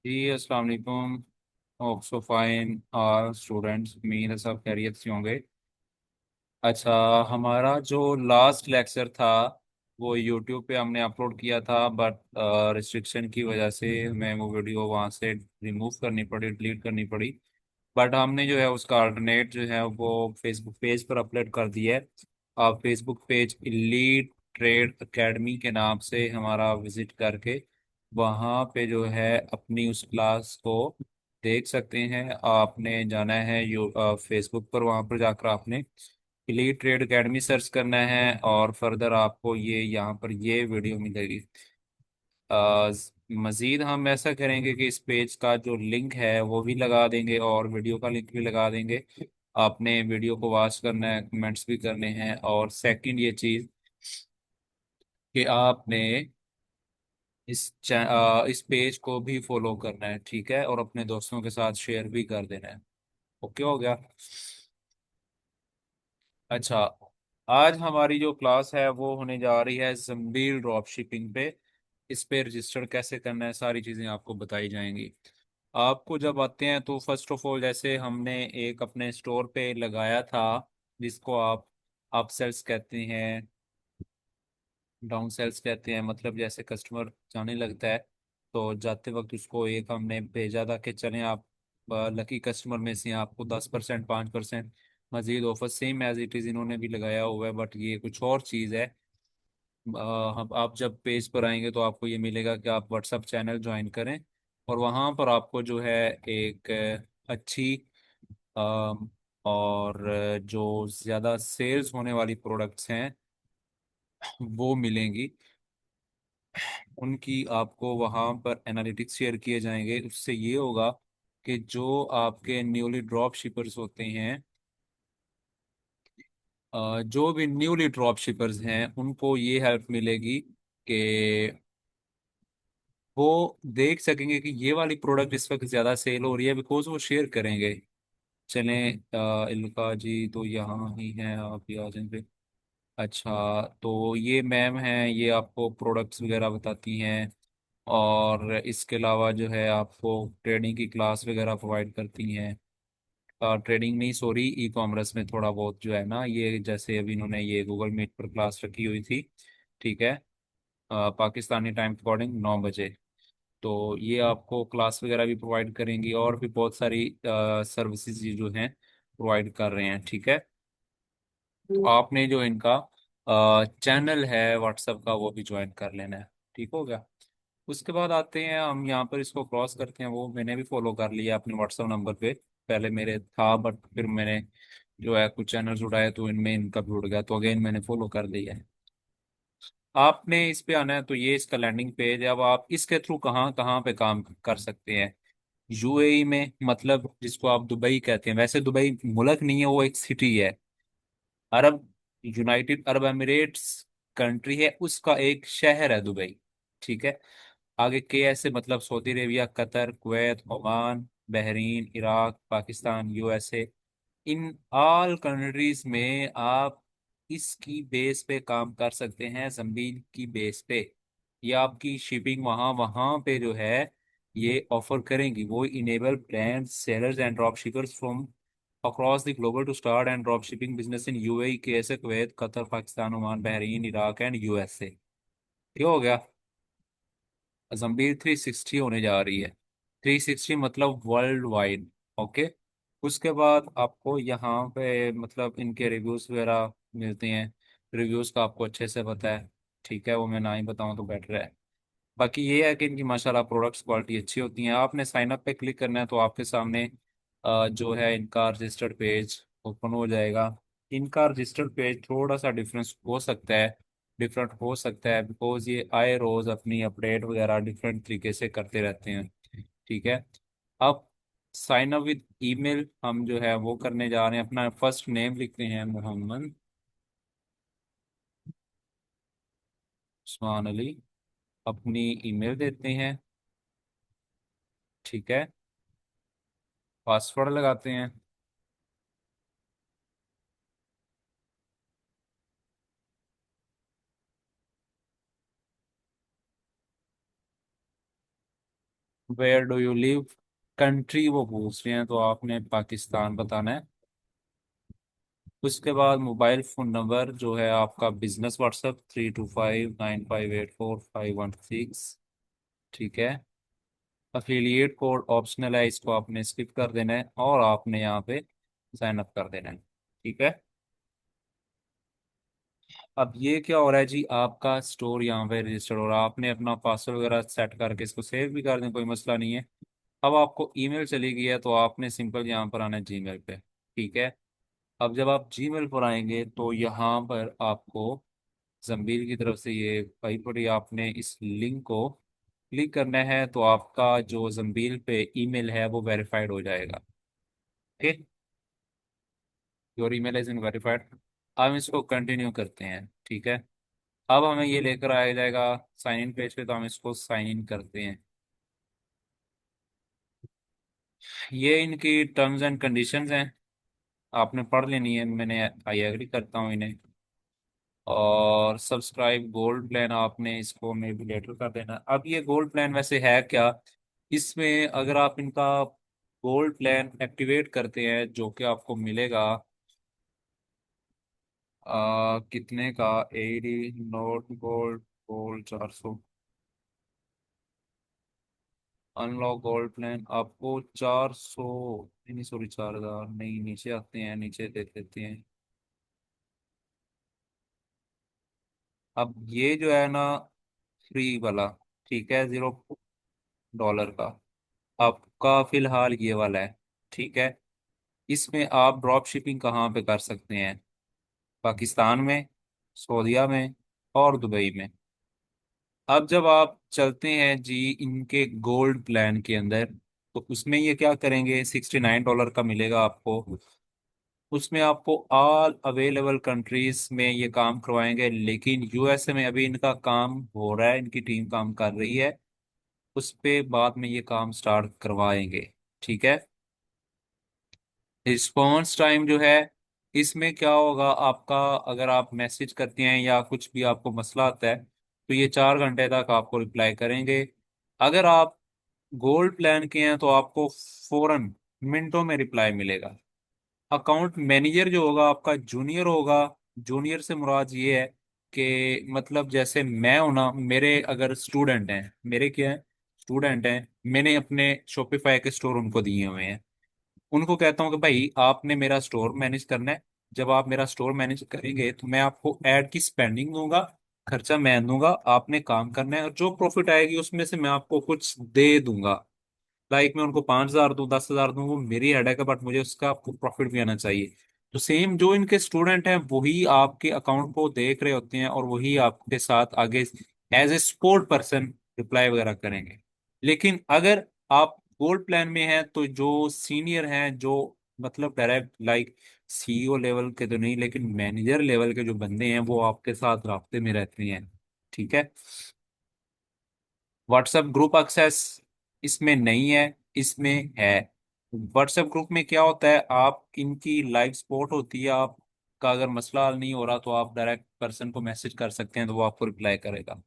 जी अस्सलाम वालेकुम। Hope so fine और स्टूडेंट्स मेरे सब खैरियत से होंगे। अच्छा, हमारा जो लास्ट लेक्चर था वो यूट्यूब पे हमने अपलोड किया था, बट रिस्ट्रिक्शन की वजह से हमें वो वीडियो वहाँ से रिमूव करनी पड़ी, डिलीट करनी पड़ी। बट हमने जो है उसका अल्टरनेट जो है वो फेसबुक पेज पर अपलोड कर दिया है। आप Facebook page elite trade academy के नाम से हमारा विजिट करके वहाँ पे जो है अपनी उस क्लास को देख सकते हैं। आपने जाना है फेसबुक पर, वहाँ पर जाकर आपने इलीट ट्रेड एकेडमी सर्च करना है और फर्दर आपको ये यहाँ पर ये वीडियो मिलेगी। अ, मजीद हम ऐसा करेंगे कि इस पेज का जो लिंक है वो भी लगा देंगे और वीडियो का लिंक भी लगा देंगे। आपने वीडियो को वॉच करना है, कमेंट्स भी करने हैं, और सेकंड ये चीज़ कि आपने इस पेज को भी फॉलो करना है, ठीक है, और अपने दोस्तों के साथ शेयर भी कर देना है। ओके हो गया। अच्छा, आज हमारी जो क्लास है वो होने जा रही है जंबील ड्रॉप शिपिंग पे। इस पे रजिस्टर कैसे करना है सारी चीज़ें आपको बताई जाएंगी। आपको जब आते हैं तो फर्स्ट ऑफ ऑल जैसे हमने एक अपने स्टोर पे लगाया था जिसको आप अप सेल्स कहते हैं, डाउन सेल्स कहते हैं, मतलब जैसे कस्टमर जाने लगता है तो जाते वक्त उसको एक हमने भेजा था कि चलें आप लकी कस्टमर में से आपको 10%, 5% मजीद offer same as it is इन्होंने भी लगाया हुआ है, बट ये कुछ और चीज़ है। हम आप जब पेज पर आएंगे तो आपको ये मिलेगा कि आप व्हाट्सअप चैनल ज्वाइन करें और वहाँ पर आपको जो है एक अच्छी और जो ज़्यादा सेल्स होने वाली प्रोडक्ट्स हैं वो मिलेंगी। उनकी आपको वहाँ पर एनालिटिक्स शेयर किए जाएंगे। उससे ये होगा कि जो आपके न्यूली ड्रॉप शिपर्स होते हैं, जो भी न्यूली ड्रॉप शिपर्स हैं उनको ये हेल्प मिलेगी कि वो देख सकेंगे कि ये वाली प्रोडक्ट इस वक्त ज़्यादा सेल हो रही है, बिकॉज वो शेयर करेंगे। चलें, इल्का जी तो यहाँ ही हैं, आप ही आ जाएंगे। अच्छा, तो ये मैम हैं, ये आपको प्रोडक्ट्स वगैरह बताती हैं और इसके अलावा जो है आपको ट्रेडिंग की क्लास वगैरह प्रोवाइड करती हैं। ट्रेडिंग नहीं, सॉरी, ई कॉमर्स में थोड़ा बहुत जो है ना, ये जैसे अभी इन्होंने ये गूगल मीट पर क्लास रखी हुई थी, ठीक है, पाकिस्तानी टाइम अकॉर्डिंग 9 बजे। तो ये आपको क्लास वगैरह भी प्रोवाइड करेंगी और भी बहुत सारी सर्विसेज ये जो हैं प्रोवाइड कर रहे हैं, ठीक है। तो आपने जो इनका चैनल है व्हाट्सएप का वो भी ज्वाइन कर लेना है, ठीक हो गया। उसके बाद आते हैं हम यहाँ पर, इसको क्रॉस करते हैं, वो मैंने भी फॉलो कर लिया अपने व्हाट्सएप नंबर पे। पहले मेरे था बट फिर मैंने जो है कुछ चैनल उठाए तो इनमें इनका भी उड़ गया, तो अगेन मैंने फॉलो कर दिया है। आपने इस पे आना है तो ये इसका लैंडिंग पेज है। अब आप इसके थ्रू कहाँ कहाँ पे काम कर सकते हैं। यूएई में, मतलब जिसको आप दुबई कहते हैं, वैसे दुबई मुल्क नहीं है, वो एक सिटी है। अरब यूनाइटेड अरब एमिरेट्स कंट्री है, उसका एक शहर है दुबई, ठीक है। आगे के ऐसे मतलब Saudi Arabia, Qatar, Kuwait, Oman, Bahrain, Iraq, Pakistan, USA, in all countries में आप इसकी बेस पे काम कर सकते हैं, जमीन की बेस पे। ये आपकी शिपिंग वहाँ वहाँ पे जो है ये ऑफर करेंगी। वो enable brand sellers and drop shippers from across the global to start and drop shipping business in UAE, KSA, Kuwait, Qatar, Pakistan, Oman, Bahrain, Iraq and USA. ये हो गया। जंबीर 360 होने जा रही है। 360 मतलब वर्ल्ड वाइड। ओके। उसके बाद आपको यहाँ पे मतलब इनके रिव्यूज वगैरह मिलते हैं। रिव्यूज का आपको अच्छे से पता है, ठीक है, वो मैं ना ही बताऊँ तो बेटर है। बाकी ये है कि इनकी माशाल्लाह प्रोडक्ट्स क्वालिटी अच्छी होती हैं। आपने साइन अप पे क्लिक करना है तो आपके सामने जो है इनका रजिस्टर्ड पेज ओपन हो जाएगा। इनका रजिस्टर्ड पेज थोड़ा सा डिफरेंस हो सकता है, डिफरेंट हो सकता है, बिकॉज ये आए रोज अपनी अपडेट वगैरह डिफरेंट तरीके से करते रहते हैं, ठीक है। अब साइन अप विद ईमेल हम जो है वो करने जा रहे हैं। अपना फर्स्ट नेम लिखते हैं मोहम्मद उस्मान अली, अपनी ईमेल देते हैं, ठीक है, पासवर्ड लगाते हैं, where do you live, country वो पूछ रहे हैं तो आपने पाकिस्तान बताना है। उसके बाद मोबाइल फ़ोन नंबर जो है आपका बिजनेस व्हाट्सएप 3259584516। ठीक है। अफिलिएट कोड ऑप्शनल है, इसको आपने स्किप कर देना है और आपने यहाँ पे साइन अप कर देना है। ठीक है। अब ये क्या हो रहा है जी, आपका स्टोर यहाँ पे रजिस्टर्ड हो रहा है, आपने अपना पासवर्ड वगैरह सेट करके इसको सेव भी कर दें, कोई मसला नहीं है। अब आपको ईमेल चली गई है तो आपने सिंपल यहाँ पर आना है जीमेल पे। ठीक है। अब जब आप जीमेल पर आएंगे तो यहाँ पर आपको जंबील की तरफ से ये भाई पड़ी, आपने इस लिंक को क्लिक करना है तो आपका जो जंबील पे ईमेल है वो वेरीफाइड हो जाएगा। ठीक। Your email is in verified. हम इसको कंटिन्यू करते हैं। ठीक है। अब हमें ये लेकर आया जाएगा साइन इन पेज पे, तो हम इसको साइन इन करते हैं। ये इनकी टर्म्स एंड कंडीशंस हैं, आपने पढ़ लेनी है, मैंने आई एग्री करता हूँ इन्हें। और सब्सक्राइब गोल्ड प्लान आपने इसको मे भी लेटर कर देना। अब ये गोल्ड प्लान वैसे है क्या, इसमें अगर आप इनका गोल्ड प्लान एक्टिवेट करते हैं जो कि आपको मिलेगा कितने का, AD not gold, gold 400, unlock gold plan आपको 400, नहीं सॉरी 4000 नहीं, नीचे आते हैं, नीचे देख लेते हैं। अब ये जो है ना फ्री वाला, ठीक है, $0 का आपका फिलहाल ये वाला है। ठीक है। इसमें आप ड्रॉप शिपिंग कहाँ पे कर सकते हैं, पाकिस्तान में, सऊदीया में और दुबई में। अब जब आप चलते हैं जी इनके गोल्ड प्लान के अंदर, तो उसमें ये क्या करेंगे, $69 का मिलेगा आपको। उसमें आपको ऑल अवेलेबल कंट्रीज में ये काम करवाएंगे, लेकिन यूएसए में अभी इनका काम हो रहा है, इनकी टीम काम कर रही है, उस पे बाद में ये काम स्टार्ट करवाएंगे। ठीक है। रिस्पॉन्स टाइम जो है, इसमें क्या होगा आपका, अगर आप मैसेज करते हैं या कुछ भी आपको मसला आता है तो ये 4 घंटे तक आपको रिप्लाई करेंगे। अगर आप गोल्ड प्लान के हैं तो आपको फौरन मिनटों में रिप्लाई मिलेगा। अकाउंट मैनेजर जो होगा आपका जूनियर होगा। जूनियर से मुराद ये है कि मतलब जैसे मैं हूं ना, मेरे अगर स्टूडेंट हैं, मेरे क्या है, स्टूडेंट हैं, मैंने अपने शॉपिफाई के स्टोर उनको दिए हुए हैं, उनको कहता हूँ कि भाई आपने मेरा स्टोर मैनेज करना है। जब आप मेरा स्टोर मैनेज करेंगे तो मैं आपको ऐड की स्पेंडिंग दूंगा, खर्चा मैं दूंगा, आपने काम करना है और जो प्रॉफिट आएगी उसमें से मैं आपको कुछ दे दूंगा। लाइक मैं उनको 5,000 दूं, 10,000 दूं, वो मेरी हेडेक है, बट मुझे उसका प्रॉफिट भी आना चाहिए। तो सेम जो इनके स्टूडेंट हैं वही आपके अकाउंट को देख रहे होते हैं और वही आपके साथ आगे as a support person reply वगैरह करेंगे। लेकिन अगर आप गोल्ड प्लान में हैं तो जो सीनियर हैं, जो मतलब डायरेक्ट लाइक सीईओ लेवल के तो नहीं लेकिन मैनेजर लेवल के जो बंदे हैं वो आपके साथ राब्ते में रहते हैं। ठीक है। व्हाट्सएप ग्रुप एक्सेस इसमें नहीं है, इसमें है। व्हाट्सएप ग्रुप में क्या होता है, आप इनकी लाइव सपोर्ट होती है, आपका अगर मसला हल नहीं हो रहा तो आप डायरेक्ट पर्सन को मैसेज कर सकते हैं तो वो आपको रिप्लाई करेगा।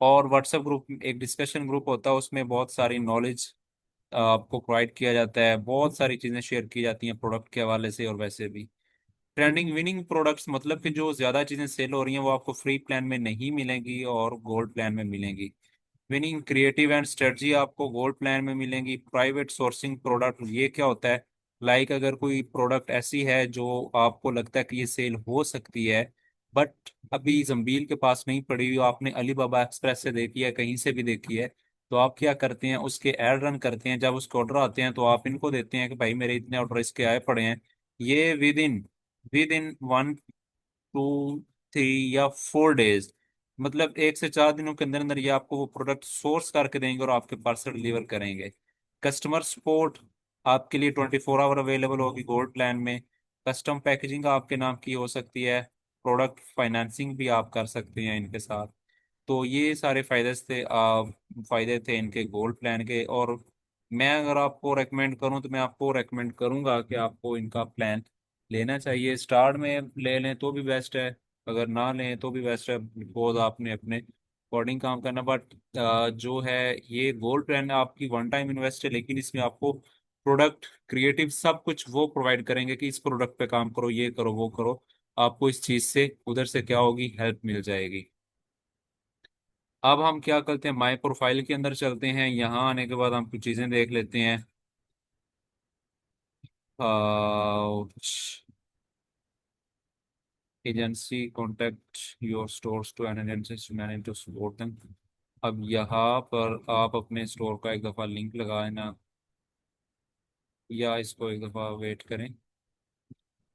और व्हाट्सएप ग्रुप एक डिस्कशन ग्रुप होता है, उसमें बहुत सारी नॉलेज आपको प्रोवाइड किया जाता है, बहुत सारी चीज़ें शेयर की जाती हैं प्रोडक्ट के हवाले से और वैसे भी। ट्रेंडिंग विनिंग प्रोडक्ट्स मतलब कि जो ज़्यादा चीज़ें सेल हो रही हैं वो आपको फ्री प्लान में नहीं मिलेंगी और गोल्ड प्लान में मिलेंगी। विनिंग क्रिएटिव एंड स्ट्रेटजी आपको गोल्ड प्लान में मिलेंगी। प्राइवेट सोर्सिंग प्रोडक्ट ये क्या होता है, लाइक अगर कोई प्रोडक्ट ऐसी है जो आपको लगता है कि ये सेल हो सकती है बट अभी जंबील के पास नहीं पड़ी हुई, आपने अली बाबा एक्सप्रेस से देखी है, कहीं से भी देखी है, तो आप क्या करते हैं, उसके एड रन करते हैं। जब उसके ऑर्डर आते हैं तो आप इनको देते हैं कि भाई मेरे इतने ऑर्डर इसके आए पड़े हैं। ये विद इन 1 2 3 या 4 डेज, मतलब 1 से 4 दिनों के अंदर अंदर ये आपको वो प्रोडक्ट सोर्स करके देंगे और आपके पार्सल डिलीवर करेंगे। कस्टमर सपोर्ट आपके लिए 24 आवर अवेलेबल होगी गोल्ड प्लान में। कस्टम पैकेजिंग आपके नाम की हो सकती है। प्रोडक्ट फाइनेंसिंग भी आप कर सकते हैं इनके साथ। तो ये सारे फायदे थे इनके गोल्ड प्लान के। और मैं अगर आपको रेकमेंड करूं तो मैं आपको रेकमेंड करूंगा कि आपको इनका प्लान लेना चाहिए। स्टार्ट में ले लें तो भी बेस्ट है, अगर ना लें तो भी बेस्ट है, बिकॉज आपने अपने अकॉर्डिंग काम करना। बट जो है, ये गोल्ड प्लान आपकी वन टाइम इन्वेस्ट है, लेकिन इसमें आपको प्रोडक्ट क्रिएटिव सब कुछ वो प्रोवाइड करेंगे कि इस प्रोडक्ट पे काम करो, ये करो, वो करो। आपको इस चीज से उधर से क्या होगी, हेल्प मिल जाएगी। अब हम क्या करते हैं, माई प्रोफाइल के अंदर चलते हैं। यहाँ आने के बाद हम कुछ चीजें देख लेते हैं। Agency contact your stores to an agency to manage to support them. अब यहाँ पर आप अपने स्टोर का एक दफ़ा लिंक लगाए ना, या इसको एक दफ़ा वेट करें।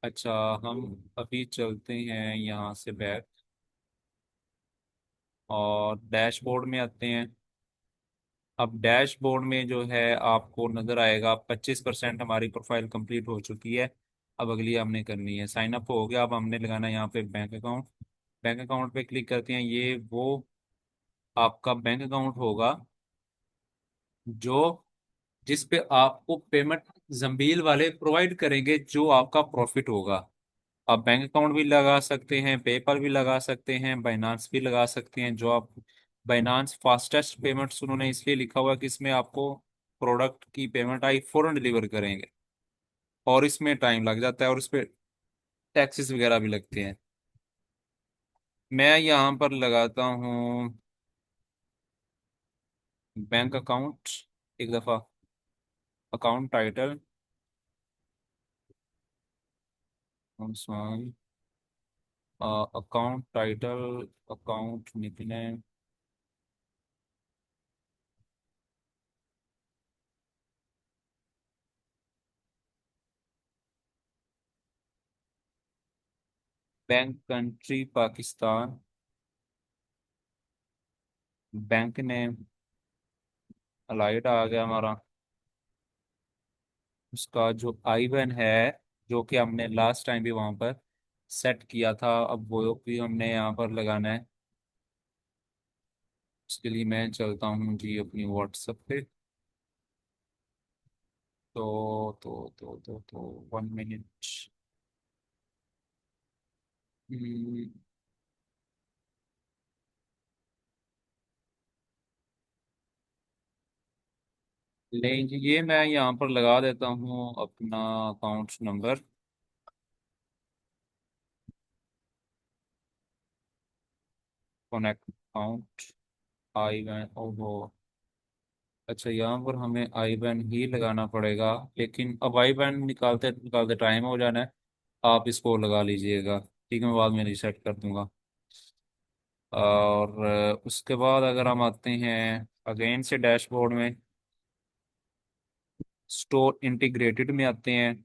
अच्छा, हम अभी चलते हैं यहाँ से बैक, और डैशबोर्ड में आते हैं। अब डैशबोर्ड में जो है आपको नज़र आएगा 25% हमारी प्रोफाइल कंप्लीट हो चुकी है। अब अगली हमने करनी है, साइन अप हो गया। अब हमने लगाना है यहाँ पे बैंक अकाउंट। बैंक अकाउंट पे क्लिक करते हैं। ये वो आपका बैंक अकाउंट होगा जो जिस पे आपको पेमेंट जंबील वाले प्रोवाइड करेंगे, जो आपका प्रॉफिट होगा। आप बैंक अकाउंट भी लगा सकते हैं, पेपर भी लगा सकते हैं, बाइनांस भी लगा सकते हैं। जो आप बाइनांस फास्टेस्ट पेमेंट्स उन्होंने इसलिए लिखा हुआ है कि इसमें आपको प्रोडक्ट की पेमेंट आई फौरन डिलीवर करेंगे, और इसमें टाइम लग जाता है, और इस पे टैक्सेस वगैरह भी लगते हैं। मैं यहाँ पर लगाता हूँ बैंक अकाउंट। एक दफ़ा account title, account title, account nickname, bank country Pakistan, bank name Allied आ गया हमारा। उसका जो आई बैन है, जो कि हमने लास्ट टाइम भी वहां पर सेट किया था, अब वो भी हमने यहाँ पर लगाना है। उसके लिए मैं चलता हूँ जी अपनी व्हाट्सएप पे। तो 1 मिनट। नहीं जी, ये मैं यहाँ पर लगा देता हूँ अपना अकाउंट नंबर। कनेक्ट अकाउंट, आई बैन, ओहो। अच्छा, यहाँ पर हमें आई बैन ही लगाना पड़ेगा, लेकिन अब आई बैन निकालते निकालते टाइम हो जाना है। आप इसको लगा लीजिएगा, ठीक है, मैं बाद में रिसेट कर दूंगा। और उसके बाद अगर हम आते हैं अगेन से डैशबोर्ड में, स्टोर इंटीग्रेटेड में आते हैं।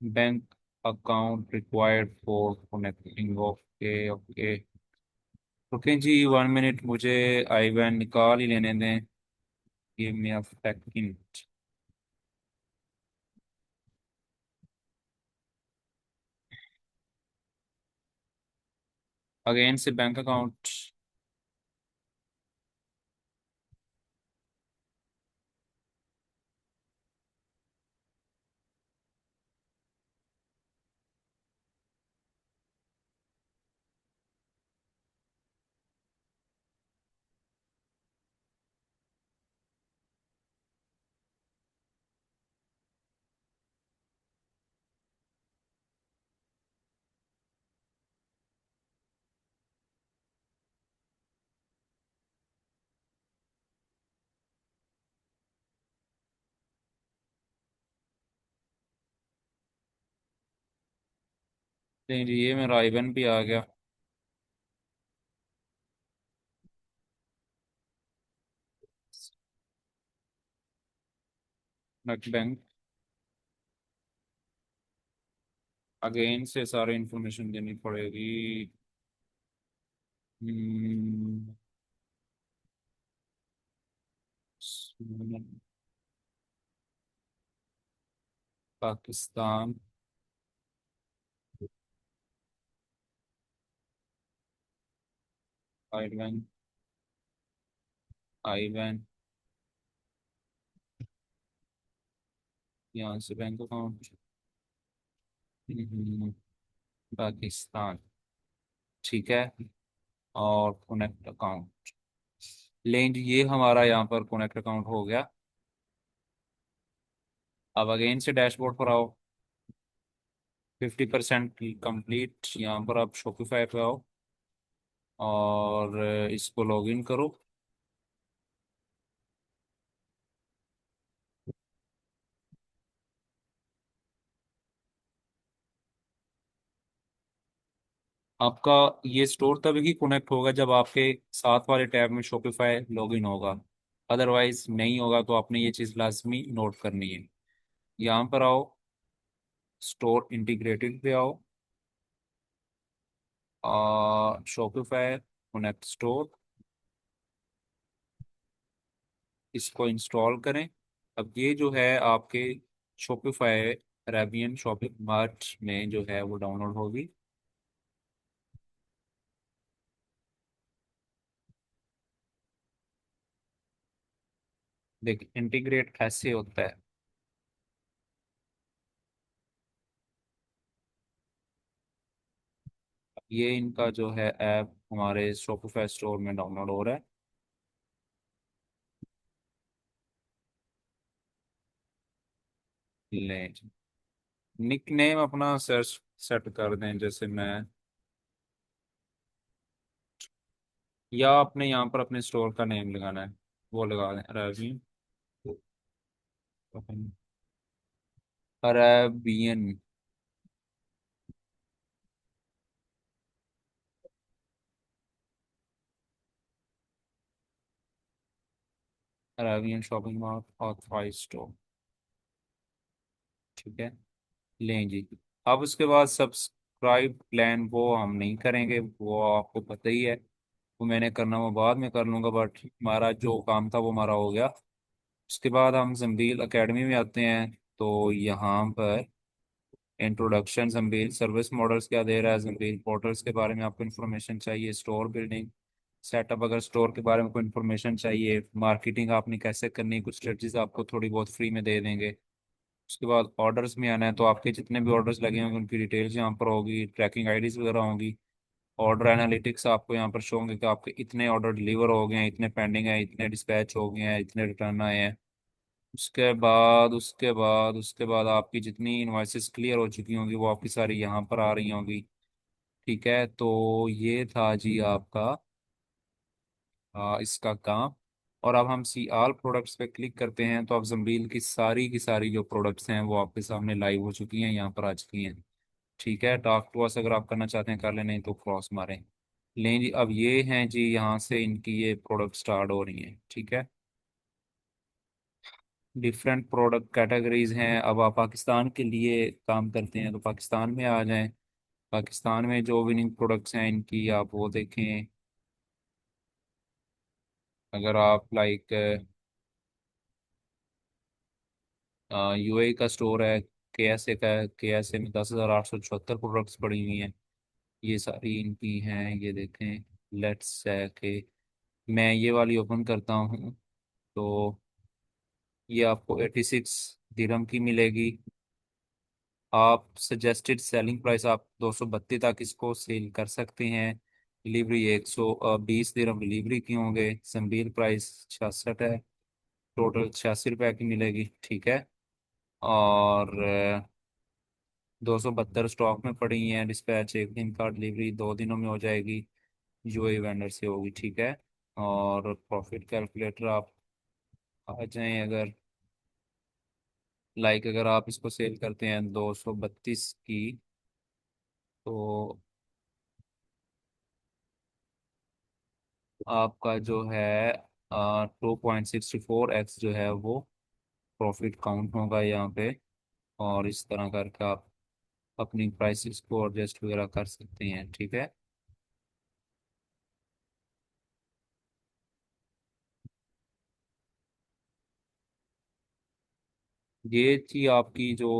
Bank account required for connecting, okay okay. Okay जी, 1 मिनट, मुझे आई बैन निकाल ही लेने दें। Give me a second. Again से बैंक अकाउंट। नहीं जी, ये मेरा आई बैन भी आ गया। Net bank. अगेन से सारी इंफॉर्मेशन देनी पड़ेगी। हम्म, पाकिस्तान, आई बैन, आई बैन, यहाँ से बैंक अकाउंट, पाकिस्तान, ठीक है। और कनेक्ट अकाउंट। लेंज ये हमारा यहाँ पर कनेक्ट अकाउंट हो गया। अब अगेन से डैशबोर्ड पर आओ। 50% कंप्लीट, यहाँ पर आप शॉपिफाई पे आओ और इसको लॉगिन करो। आपका ये स्टोर तभी कनेक्ट होगा जब आपके साथ वाले टैब में शॉपिफाई लॉगिन होगा। अदरवाइज नहीं होगा, तो आपने ये चीज़ लाजमी नोट करनी है। यहाँ पर आओ, स्टोर इंटीग्रेटेड पे आओ, शॉपिफाई कनेक्ट स्टोर, इसको इंस्टॉल करें। अब ये जो है आपके शॉपिफाई अरेबियन शॉपिंग मार्ट में जो है वो डाउनलोड होगी। देख, इंटीग्रेट कैसे होता है। ये इनका जो है ऐप हमारे शॉपिफाई स्टोर में डाउनलोड हो रहा है। ले, निक नेम अपना सर्च सेट कर दें, जैसे मैं, या आपने यहाँ पर अपने स्टोर का नेम लगाना है, वो लगा दें, Arabian. Arabian. Arabian shopping mart authorize store. ठीक है, लें जी। अब उसके बाद सब्सक्राइब प्लान वो हम नहीं करेंगे, वो आपको पता ही है। वो मैंने करना, वो बाद में कर लूँगा, बट हमारा जो काम था वो हमारा हो गया। उसके बाद हम जंबील एकेडमी में आते हैं। तो यहाँ पर इंट्रोडक्शन, जंबील सर्विस मॉडल्स क्या दे रहा है, जंबील पोर्टल्स के बारे में आपको इन्फॉर्मेशन चाहिए, स्टोर बिल्डिंग सेटअप, अगर स्टोर के बारे में कोई इन्फॉर्मेशन चाहिए, मार्केटिंग आपने कैसे करनी है, कुछ स्ट्रेटजीज आपको थोड़ी बहुत फ्री में दे देंगे। उसके बाद ऑर्डर्स में आना है, तो आपके जितने भी ऑर्डर्स लगे होंगे उनकी डिटेल्स यहाँ पर होगी, ट्रैकिंग आईडीज वगैरह होंगी। ऑर्डर एनालिटिक्स आपको यहाँ पर शो होंगे कि आपके इतने ऑर्डर डिलीवर हो गए हैं, इतने पेंडिंग है, इतने डिस्पैच हो गए हैं, इतने रिटर्न आए हैं। उसके बाद आपकी जितनी इनवॉइसेस क्लियर हो चुकी होंगी वो आपकी सारी यहाँ पर आ रही होंगी। ठीक है, तो ये था जी आपका इसका काम। और अब हम सी आल प्रोडक्ट्स पे क्लिक करते हैं, तो अब जंबील की सारी जो प्रोडक्ट्स हैं वो आपके सामने लाइव हो चुकी हैं, यहाँ पर आ चुकी हैं। ठीक है, टॉक टू अस अगर आप करना चाहते हैं कर लें, नहीं तो क्रॉस मारें। लें जी, अब ये हैं जी, यहाँ से इनकी ये प्रोडक्ट स्टार्ट हो रही हैं। ठीक है, डिफरेंट प्रोडक्ट कैटेगरीज हैं। अब आप पाकिस्तान के लिए काम करते हैं तो पाकिस्तान में आ जाएं। पाकिस्तान में जो विनिंग प्रोडक्ट्स हैं इनकी आप वो देखें। अगर आप लाइक यूएई का स्टोर है, केएसए का है, केएसए में 10,874 प्रोडक्ट्स पड़ी हुई हैं। ये सारी इनकी हैं, ये देखें। लेट्स से कि मैं ये वाली ओपन करता हूँ, तो ये आपको 86 दिरहम की मिलेगी। आप सजेस्टेड सेलिंग प्राइस आप 232 तक इसको सेल कर सकते हैं। डिलीवरी 120 दिरहम डिलीवरी की होंगे। संबील प्राइस 66 है, टोटल 86 रुपये की मिलेगी। ठीक है, और 272 स्टॉक में पड़ी हैं। डिस्पैच 1 दिन का, डिलीवरी 2 दिनों में हो जाएगी, यूएई वेंडर से होगी। ठीक है, और प्रॉफिट कैलकुलेटर आप आ जाएं। अगर अगर आप इसको सेल करते हैं 232 की, तो आपका जो है 2.64x जो है वो प्रॉफिट काउंट होगा यहाँ पे। और इस तरह करके आप अपनी प्राइसेस को एडजस्ट वगैरह कर सकते हैं। ठीक है, ये थी आपकी जो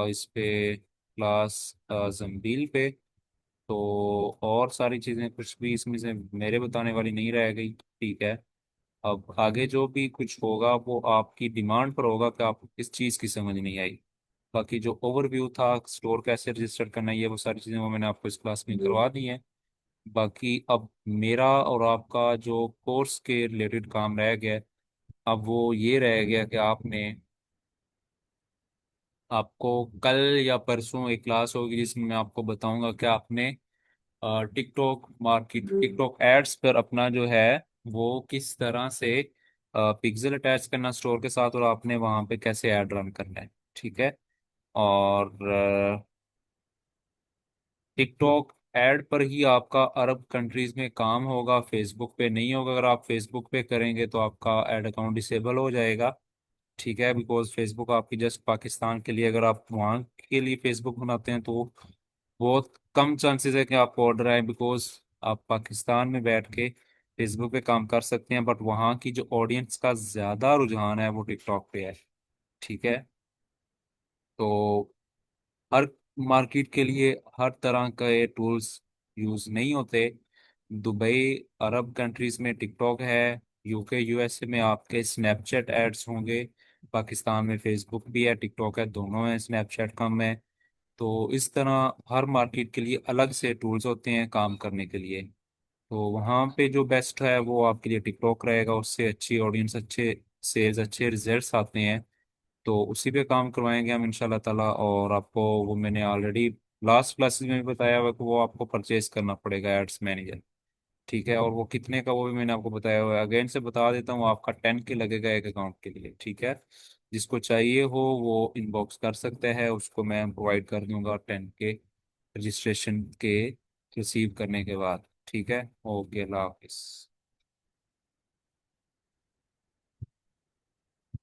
इस पे क्लास जंबील पे। तो और सारी चीज़ें कुछ भी इसमें से मेरे बताने वाली नहीं रह गई। ठीक है, अब आगे जो भी कुछ होगा वो आपकी डिमांड पर होगा कि आपको किस चीज़ की समझ नहीं आई। बाकी जो ओवरव्यू था, स्टोर कैसे रजिस्टर करना है, ये वो सारी चीज़ें वो मैंने आपको इस क्लास में करवा दी हैं। बाकी अब मेरा और आपका जो कोर्स के रिलेटेड काम रह गया है, अब वो ये रह गया कि आपको कल या परसों एक क्लास होगी जिसमें मैं आपको बताऊंगा कि आपने टिकटॉक मार्केट, टिकटॉक एड्स पर अपना जो है वो किस तरह से पिक्सल अटैच करना स्टोर के साथ, और आपने वहां पे कैसे ऐड रन करना है। ठीक है। और टिकटॉक ऐड पर ही आपका अरब कंट्रीज में काम होगा, फेसबुक पे नहीं होगा। अगर आप फेसबुक पे करेंगे तो आपका ऐड अकाउंट डिसेबल हो जाएगा। ठीक है, बिकॉज फेसबुक आपकी जस्ट पाकिस्तान के लिए, अगर आप वहाँ के लिए फेसबुक बनाते हैं तो बहुत कम चांसेस है कि आपको ऑर्डर आए, बिकॉज आप पाकिस्तान में बैठ के फेसबुक पे काम कर सकते हैं, बट वहाँ की जो ऑडियंस का ज्यादा रुझान है वो टिकटॉक पे है। ठीक है। तो हर मार्केट के लिए हर तरह के टूल्स यूज नहीं होते। दुबई, अरब कंट्रीज में टिकटॉक है। यूके यूएसए में आपके स्नैपचैट एड्स होंगे। पाकिस्तान में फेसबुक भी है, टिकटॉक है, दोनों है, स्नैपचैट कम है। तो इस तरह हर मार्केट के लिए अलग से टूल्स होते हैं काम करने के लिए। तो वहाँ पे जो बेस्ट है वो आपके लिए टिकटॉक रहेगा, उससे अच्छी ऑडियंस, अच्छे सेल्स, अच्छे रिजल्ट्स आते हैं। तो उसी पे काम करवाएंगे हम इंशाल्लाह ताला। और आपको वो मैंने ऑलरेडी लास्ट क्लासेस में भी बताया हुआ कि वो आपको परचेज करना पड़ेगा एड्स मैनेजर। ठीक है। और वो कितने का वो भी मैंने आपको बताया हुआ है, अगेन से बता देता हूँ, आपका 10K लगेगा एक अकाउंट के लिए। ठीक है। जिसको चाहिए हो वो इनबॉक्स कर सकते हैं, उसको मैं प्रोवाइड कर दूंगा 10K रजिस्ट्रेशन के रिसीव करने के बाद। ठीक है। ओके, अल्लाह हाफिज़।